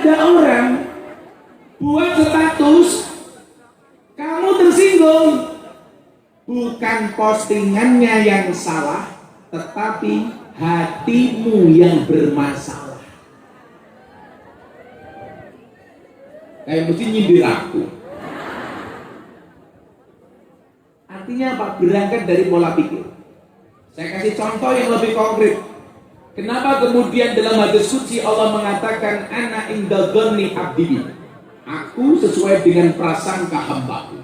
ada orang buat status kamu tersinggung, bukan postingannya yang salah, tetapi hatimu yang bermasalah. Kayak mesti nyindir aku. Artinya apa? Berangkat dari pola pikir. Saya kasih contoh yang lebih konkret. Kenapa kemudian dalam hadis suci Allah mengatakan ana inda dzanni abdi, aku sesuai dengan prasangka hambaku.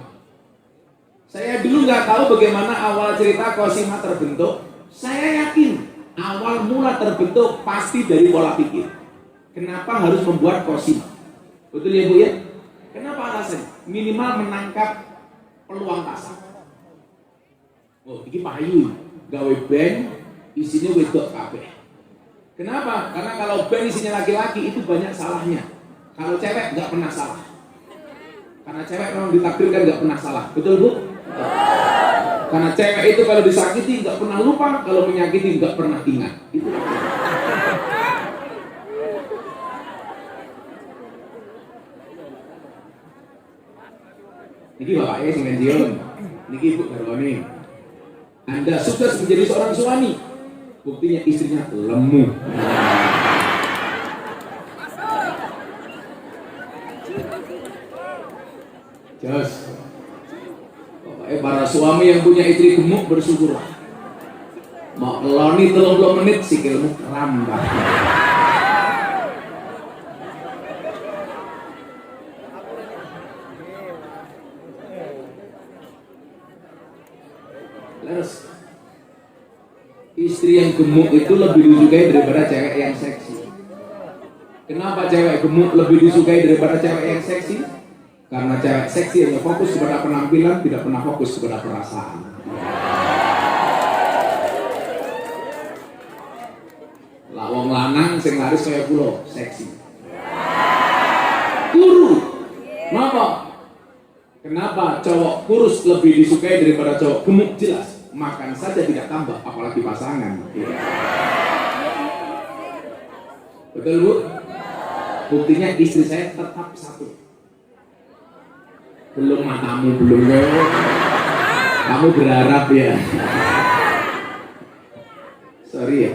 Saya dulu nggak tahu bagaimana awal cerita Qasimah terbentuk. Saya yakin awal mula terbentuk pasti dari pola pikir. Kenapa harus membuat Qasimah? Betul ya Bu ya? Kenapa alasannya? Minimal menangkap peluang pasar. Oh, ini payu, gawe band isinya wedok kabeh. Kenapa? Karena kalau band isinya laki-laki itu banyak salahnya. Kalau cewek nggak pernah salah. Karena cewek memang ditakdirkan nggak pernah salah. Betul Bu? Karena cewek itu kalau disakiti nggak pernah lupa, kalau menyakiti nggak pernah ingat. Itu. Niki bapaknya sing pensiun, niki ibu garwane. Anda sukses menjadi seorang suami, buktinya istrinya lemu. Jos. Para suami yang punya istri gemuk bersyukurlah. Mau ngeloni 30 menit sikilmu kerambah. Terus istri yang gemuk itu lebih disukai daripada cewek yang seksi. Kenapa cewek gemuk lebih disukai daripada cewek yang seksi? Karena cewek seksi hanya fokus kepada penampilan, tidak pernah fokus kepada perasaan. Lah wong lanang sing laris kaya kula, seksi. Kuru. Kenapa cowok kurus lebih disukai daripada cowok gemuk? Jelas, makan saja tidak tambah, apalagi pasangan. Betul Bu? Buktinya istri saya tetap satu. Belum matamu, belum ya. Kamu berharap ya. Sorry ya.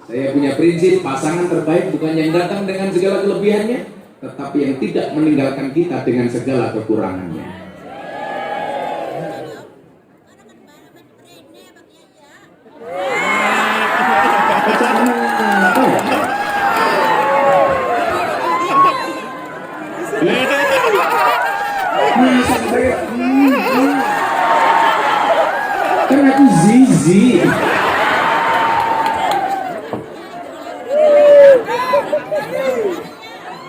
Saya punya prinsip, pasangan terbaik bukan yang datang dengan segala kelebihannya, tetapi yang tidak meninggalkan kita dengan segala kekurangannya. Kan aku zizi.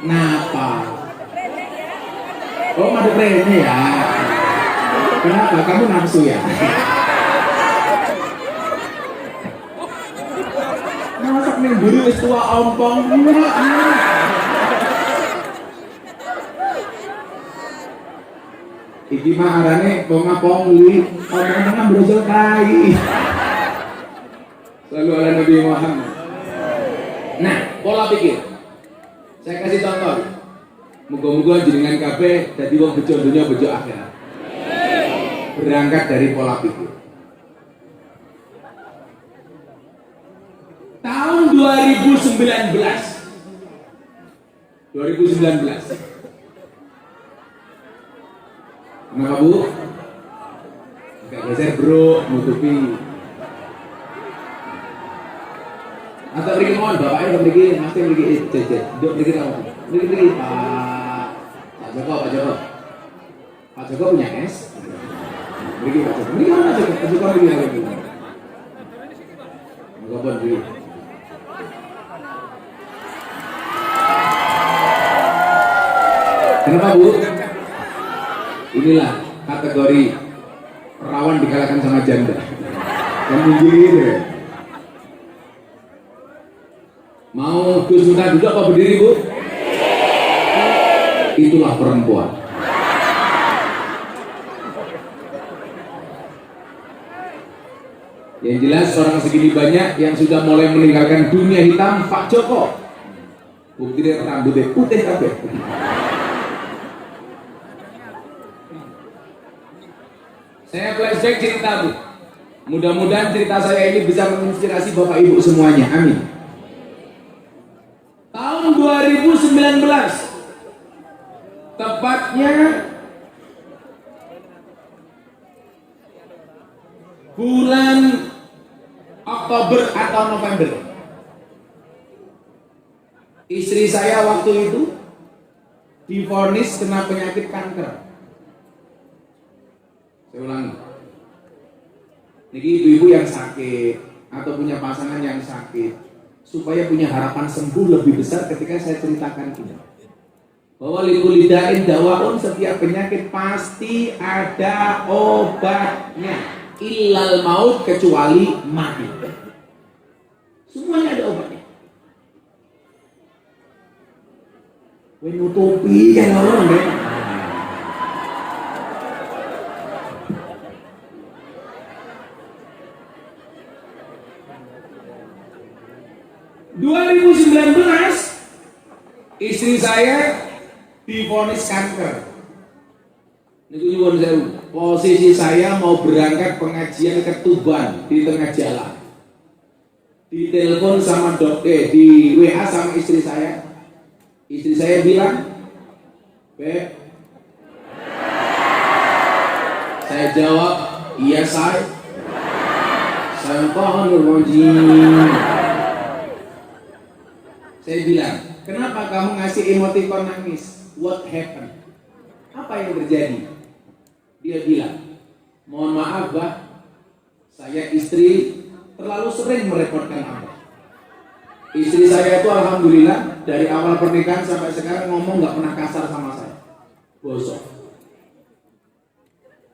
Napa? Oh, ada brandnya ya. Kenapa? Kamu nafsu ya? Masak nih buru wis tua ompong. Iki mah arane pongli, omong-omongan brojol kai. Selalu ala Nabi Muhammad. Nah, pola pikir. Saya kasih contoh. Muga-muga jenengan kabeh dadi wong bejo dunya bejo akhirat. Berangkat dari pola pikir. Tahun 2019. Kenapa Bu? Agak geser bro, nutupi. Atau beri mohon, bapaknya udah beri, masih beri, jajan. Duk beri kamu, beri Pak Joko. Pak Joko punya es. Beri Pak Joko, beri kamu Pak Joko beri lagi. Moga beri. Kenapa Bu? Inilah kategori rawan dikalahkan sama janda. Yang menjadi itu ya. Mau Gus Miftah duduk apa berdiri Bu? Itulah perempuan. Yang jelas orang segini banyak yang sudah mulai meninggalkan dunia hitam Pak Joko. Buktinya rambutnya putih kabeh. Saya flashback cerita Bu. Mudah-mudahan cerita saya ini bisa menginspirasi Bapak Ibu semuanya. Amin. Tahun 2019, tepatnya bulan Oktober atau November, istri saya waktu itu divonis kena penyakit kanker. Saya ulangi, niki ibu-ibu yang sakit atau punya pasangan yang sakit, supaya punya harapan sembuh lebih besar ketika saya ceritakan ini, bahwa likulidain dawaun, setiap penyakit pasti ada obatnya, illal maut, kecuali mati. Semuanya ada obatnya. Menutupi kan orang deh. Istri saya divonis kanker. Niku nyuwun sewu. Posisi saya mau berangkat pengajian ke Tuban di tengah jalan. Ditelepon sama dokter, di WA sama istri saya. Istri saya bilang, "Beb." Saya jawab, "Iya, saya." Saya bilang, "Kenapa kamu ngasih emoticon nangis? What happened? Apa yang terjadi?" Dia bilang, "Mohon maaf, Bah, saya istri terlalu sering merepotkan Abah." Istri saya itu alhamdulillah dari awal pernikahan sampai sekarang ngomong nggak pernah kasar sama saya. Bosok.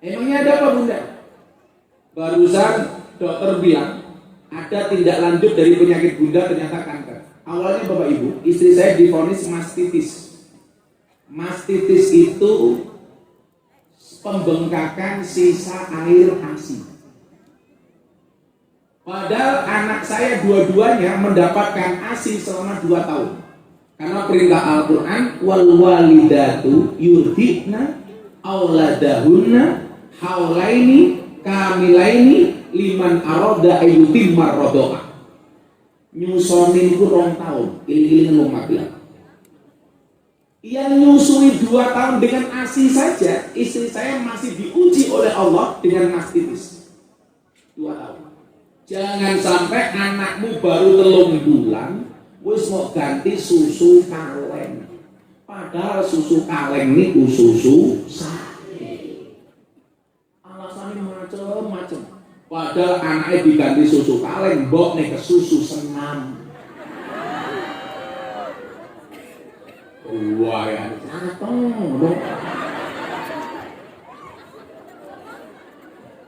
Emangnya ada apa, Bunda? Barusan dokter bilang ada tindak lanjut dari penyakit Bunda, ternyata kanker. Awalnya Bapak Ibu, istri saya divonis mastitis. Mastitis itu pembengkakan sisa air ASI. Padahal anak saya dua-duanya mendapatkan ASI selama 2 tahun. Karena perintah Al-Quran, wal walidatu yurdina auladahunna haulaini kamilaini liman aroda ayyutim marrodoa. Nyusonin itu 2 tahun, iling-ilingan wong magelang. Yang nyusui 2 tahun dengan ASI saja, istri saya masih diuji oleh Allah dengan mastitis 2 tahun. Jangan sampai anakmu baru 3 bulan wis mau ganti susu kaleng. Padahal susu kaleng ini susu sapi. Alasannya macam-macam. Padahal anaknya diganti susu kaleng, mbok nih ke susu senam. Wah ya,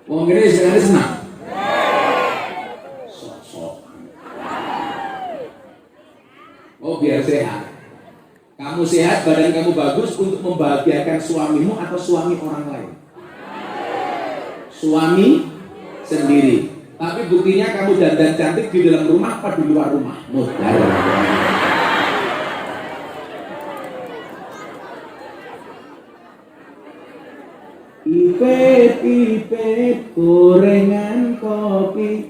wong ini sekarang senam. Oh biar sehat. Kamu sehat, badan kamu bagus untuk membahagiakan suamimu atau suami orang lain? Suami sendiri. Tapi buktinya kamu dandan cantik di dalam rumah apa di luar rumah? Ipet gorengan kopi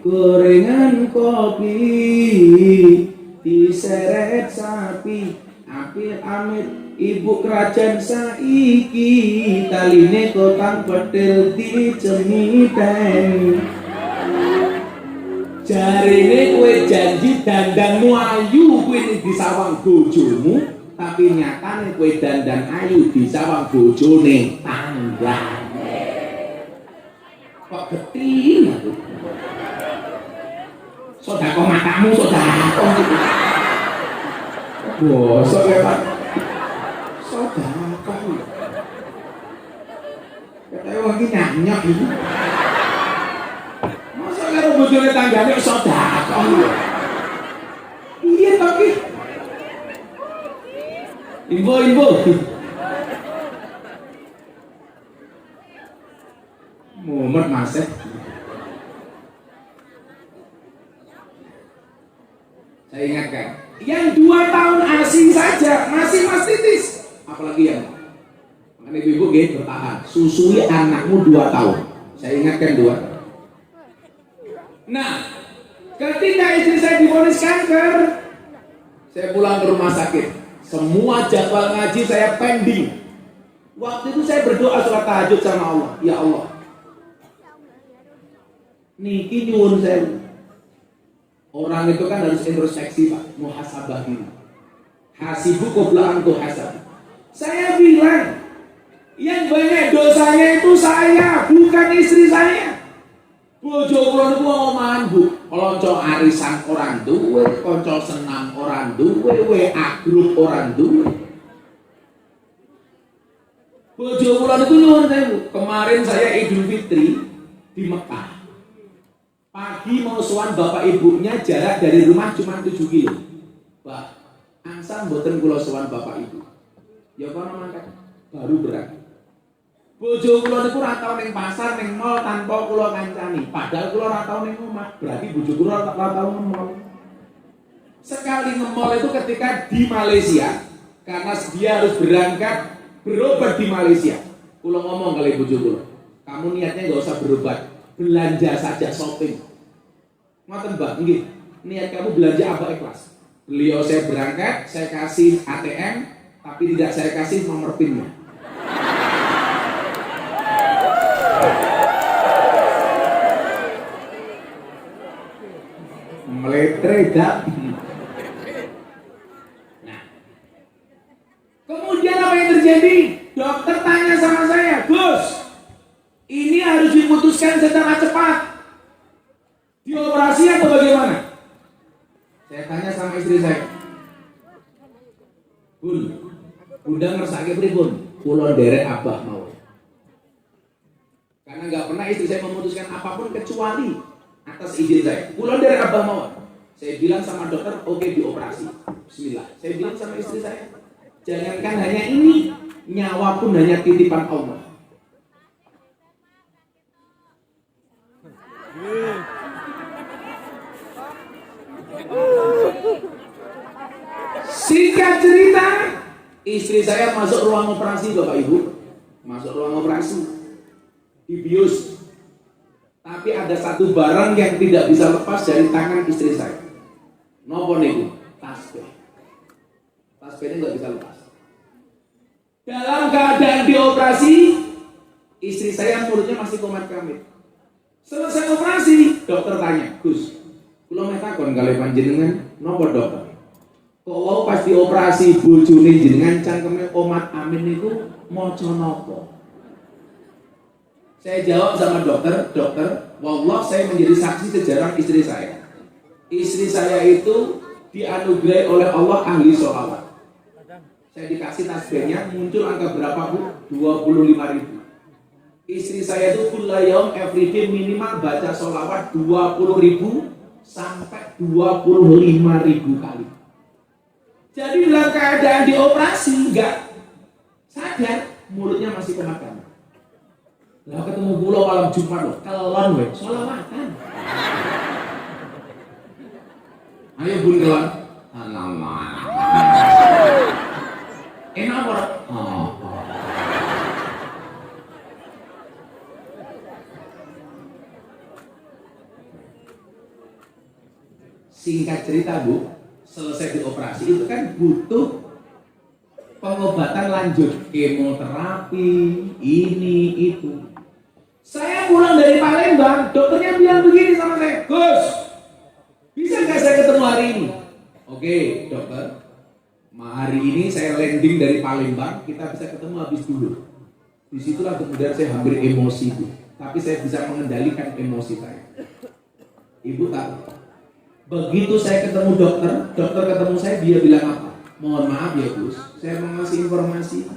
diseret sapi apil amit ibu kerajaan saiki taline kotang petil dicemiten. Jarine kowe janji dandanmu ayu kowe di sawang bojomu, tapi nyatane kowe dandan ayu di sawang bojone tanggane. Kok geting aku? Sodako matamu, sodako. Bosok ya Pak. Sodako. Katanya wong iki nyanyok iki. Masa karo bojone tanggane sodako. Iya tapi. Info. Mumet masih. Saya ingatkan, yang 2 tahun ASI masih saja, masih mastitis. Apalagi yang makanya ibu bertahan, susui anakmu 2 tahun. Saya ingatkan 2 tahun. Nah, ketika istri saya divonis kanker, saya pulang ke rumah sakit. Semua jadwal ngaji saya pending. Waktu itu saya berdoa sholat tahajud sama Allah. Ya Allah, niki nyuwun saya. Orang itu kan harus introspeksi Pak, muhasabah diri. Hasibu qabla an tuhasab. Saya bilang, yang banyak dosanya itu saya, bukan istri saya. Bojo kula niku omongan Bu, konco arisan orang duwe, konco senam orang duwe, WA grup orang duwe. Bojo kula niku nyuwun sewu. Kemarin saya Idul Fitri di Mekah. Pagi mau sowan bapak ibunya, jarak dari rumah cuma 7 kilo. Pak, angsal mboten kula sowan bapak ibu. Ya kono mangkat baru berangkat. Bojo kula niku ora tau ning pasar, ning mall tanpa kula kancani. Padahal kula ora tau ning omah, berarti bojo kula ora tau nge-mall. Sekali nge-mall itu ketika di Malaysia, karena dia harus berangkat berobat di Malaysia. Kula ngomong kali bojo kula, kamu niatnya enggak usah berobat, belanja saja, shopping. Ngoten Mbak, nggih. Niat kamu belanja apa ikhlas. Beliau saya berangkat, saya kasih ATM, tapi tidak saya kasih nomor PIN-nya. Meletre. Nah, kemudian apa yang terjadi? Dokter tanya sama saya, Gus, ini harus diputuskan secara cepat. Dioperasi atau bagaimana? Saya tanya sama istri saya, Bun, Bunda ngersake pripun? Kula nderek abah mau. Karena nggak pernah istri saya memutuskan apapun kecuali atas izin saya. Kula nderek abah mau. Saya bilang sama dokter, oke dioperasi. Bismillah. Saya bilang sama istri saya, jangankan hanya ini, nyawa pun hanya titipan Allah. Singkat cerita, istri saya masuk ruang operasi Bapak Ibu. Masuk ruang operasi, dibius. Tapi ada satu barang yang tidak bisa lepas dari tangan istri saya. Nopo niku? Tasbih. Tasbihnya nggak bisa lepas. Dalam keadaan dioperasi, istri saya mulutnya masih komat kamit. Selesai operasi, dokter tanya, Gus, kula meh takon kalih panjenengan, nopo dokter? Kok pas dioperasi bojone jenengan cangkeme komat amin niku maca napa? Saya jawab sama dokter, wallah saya menjadi saksi sejarah istri saya. Istri saya itu dianugerahi oleh Allah ahli sholawat. Saya dikasih tasbihnya, muncul angka berapa Bu? 25.000. Istri saya itu full yaum everyday minimal baca sholawat 20.000 sampai 25.000 kali. Jadi dalam keadaan dioperasi enggak sadar, mulutnya masih kemakan. Lah ketemu pulau malam Jumat loh, kelon weh, sholawatan. Ayo bun kelon. Alamak. Enak apa? Singkat cerita Bu, selesai dioperasi itu kan butuh pengobatan lanjut, kemoterapi, ini itu. Saya pulang dari Palembang, dokternya bilang begini sama saya, Gus, bisa nggak saya ketemu hari ini? Oke, dokter, hari ini saya landing dari Palembang, kita bisa ketemu habis dulu. Disitulah kemudian saya hampir emosi, Bu. Tapi saya bisa mengendalikan emosi saya. Ibu tahu, begitu saya ketemu dokter ketemu saya, dia bilang apa? Mohon maaf ya Gus, saya mau ngasih informasi.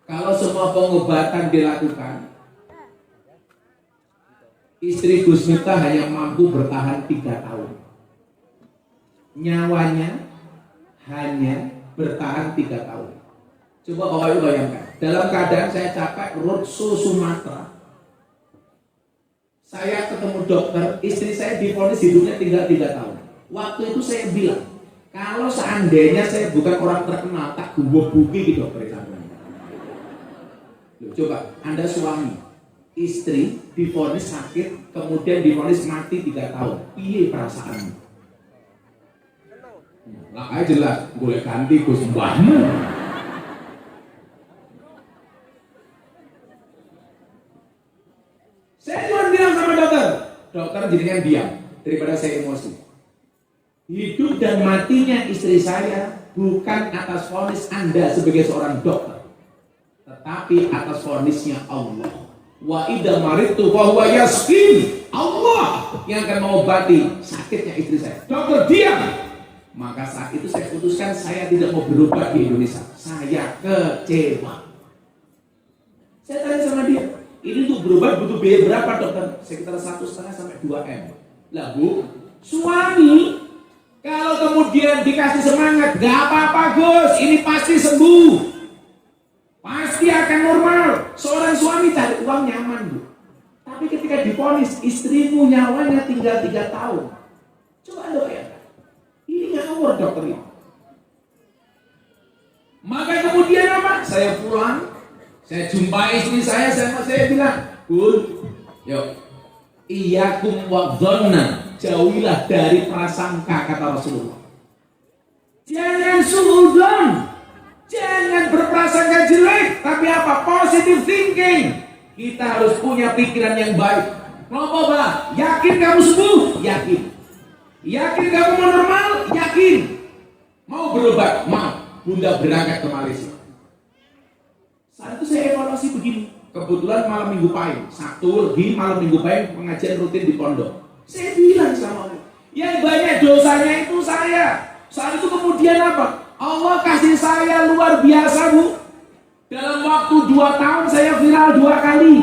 Kalau semua pengobatan dilakukan, istri Gus Miftah hanya mampu bertahan 3 tahun. Nyawanya hanya bertahan 3 tahun. Coba Bapak Ibu bayangkan, dalam keadaan saya capek roadshow Sumatera, saya ketemu dokter, istri saya divonis hidupnya tinggal 3 tahun. Waktu itu saya bilang, Kalau seandainya saya bukan orang terkenal, tak gebuki gitu dokter sampean. Loh, coba Anda suami, istri divonis sakit, kemudian divonis mati 3 tahun. Piye perasaanmu? Lah aja jelas, boleh ganti Gus mbahmu. Saya cuma bilang sama dokter jenengan diam daripada saya emosi. Hidup dan matinya istri saya bukan atas vonis Anda sebagai seorang dokter, tetapi atas vonisnya Allah. Wa idza maritu fa huwa yasqin. Allah yang akan mengobati sakitnya istri saya. Dokter diam. Maka saat itu saya putuskan saya tidak mau berobat di Indonesia. Saya kecewa. Saya tanya sama dia, ini untuk berobat butuh biaya berapa dokter? Sekitar 1,5 sampai 2 M. Lah Bu, suami kalau kemudian dikasih semangat, gak apa-apa Gus, ini pasti sembuh, pasti akan normal. Seorang suami cari uang nyaman Bu. Tapi ketika divonis istrimu nyawanya tinggal 3 tahun, coba Anda bayangkan, ini ngawur dokter ini. Maka kemudian apa? Saya pulang, saya jumpai istri saya bilang, Bun, yuk, iyyakum wadhanna, jauhilah dari prasangka, kata Rasulullah. Jangan suudzon, jangan berprasangka jelek, tapi apa? Positive thinking. Kita harus punya pikiran yang baik. Kenapa Pak? Yakin kamu sembuh? Yakin. Yakin kamu mau normal? Yakin. Mau berobat? Mau. Bunda berangkat ke Malaysia. Saat itu saya evaluasi begini. Kebetulan malam minggu pahing, Sabtu lagi malam minggu pahing pengajian rutin di pondok. Saya bilang sama Allah, yang banyak dosanya itu saya. Saat itu kemudian apa? Allah kasih saya luar biasa Bu. Dalam waktu 2 tahun saya viral 2 kali.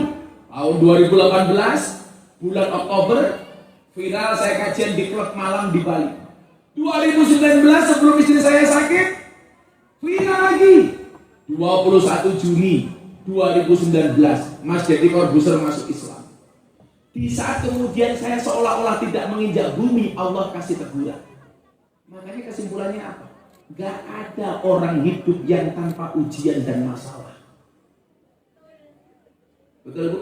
Tahun 2018 bulan Oktober viral saya kajian di klub malam di Bali. 2019 sebelum istri saya sakit viral lagi. 21 Juni 2019 Mas Deddy Corbuzier masuk Islam. Di saat kemudian saya seolah-olah tidak menginjak bumi, Allah kasih teguran. Makanya kesimpulannya apa? Gak ada orang hidup yang tanpa ujian dan masalah. Betul Bu?